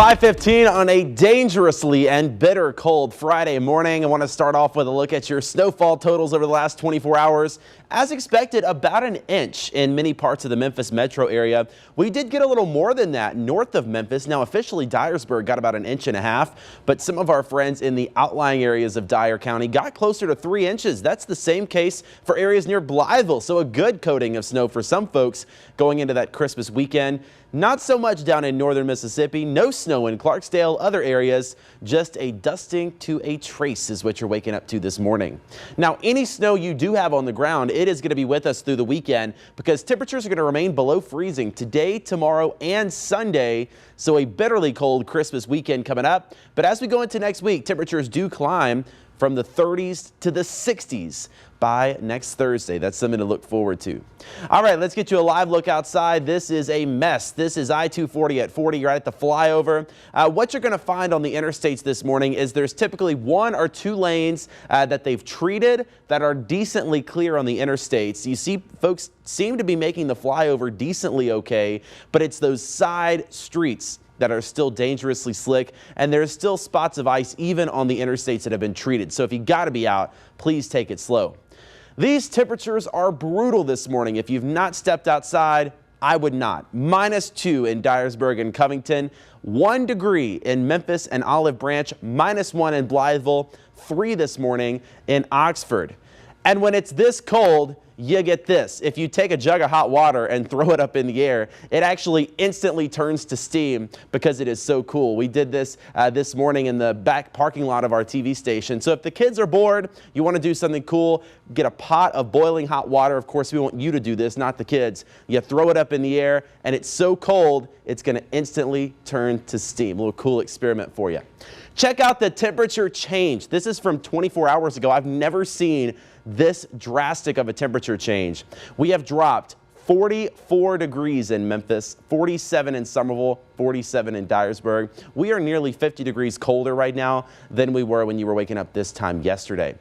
5:15 on a dangerously and bitter cold Friday morning. I want to start off with a look at your snowfall totals over the last 24 hours. As expected, about an inch in many parts of the Memphis metro area. We did get a little more than that north of Memphis. Now officially Dyersburg got about an inch and a half, but some of our friends in the outlying areas of Dyer County got closer to 3 inches. That's the same case for areas near Blytheville. So a good coating of snow for some folks going into that Christmas weekend. Not so much down in northern Mississippi. No snow in Clarksdale, other areas. Just a dusting to a trace is what you're waking up to this morning. Now, any snow you do have on the ground, it is going to be with us through the weekend because temperatures are going to remain below freezing today, tomorrow, and Sunday. So a bitterly cold Christmas weekend coming up. But as we go into next week, temperatures do climb from the 30s to the 60s by next Thursday. That's something to look forward to. All right, let's get you a live look outside. This is a mess. This is I-240 at 40 right at the flyover. What you're going to find on the interstates this morning is there's typically 1 or 2 lanes that they've treated that are decently clear on the interstates. You see folks seem to be making the flyover decently okay, but it's those side streets that are still dangerously slick, and there's still spots of ice even on the interstates that have been treated. So if you got to be out, please take it slow. These temperatures are brutal this morning. If you've not stepped outside, I would not. -2 in Dyersburg and Covington, 1 degree in Memphis and Olive Branch, -1 in Blytheville, 3 this morning in Oxford. And when it's this cold, you get this. If you take a jug of hot water and throw it up in the air, it actually instantly turns to steam because it is so cool. We did this this morning in the back parking lot of our TV station. So if the kids are bored, you want to do something cool, get a pot of boiling hot water. Of course, we want you to do this, not the kids. You throw it up in the air, and it's so cold, it's going to instantly turn to steam. A little cool experiment for you. Check out the temperature change. This is from 24 hours ago. I've never seen this drastic of a temperature change. We have dropped 44 degrees in Memphis, 47 in Somerville, 47 in Dyersburg. We are nearly 50 degrees colder right now than we were when you were waking up this time yesterday.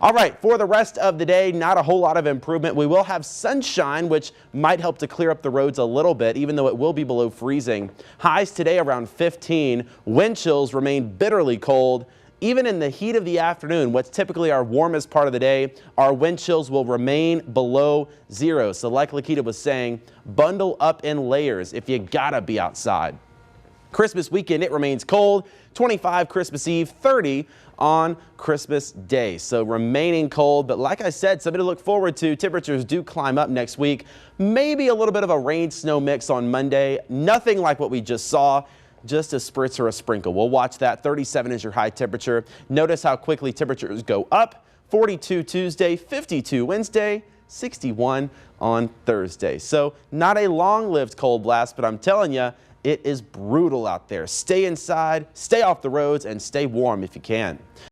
All right, for the rest of the day, not a whole lot of improvement. We will have sunshine, which might help to clear up the roads a little bit, even though it will be below freezing. Highs today around 15. Wind chills remain bitterly cold. Even in the heat of the afternoon, what's typically our warmest part of the day, our wind chills will remain below 0. So like Lakita was saying, bundle up in layers if you gotta be outside. Christmas weekend, it remains cold. 25 Christmas Eve, 30 on Christmas Day. So remaining cold, but like I said, something to look forward to. Temperatures do climb up next week. Maybe a little bit of a rain-snow mix on Monday. Nothing like what we just saw. Just a spritz or a sprinkle. We'll watch that. 37 is your high temperature. Notice how quickly temperatures go up. 42 Tuesday, 52 Wednesday, 61 on Thursday. So not a long-lived cold blast, but I'm telling you, it is brutal out there. Stay inside, stay off the roads, and stay warm if you can.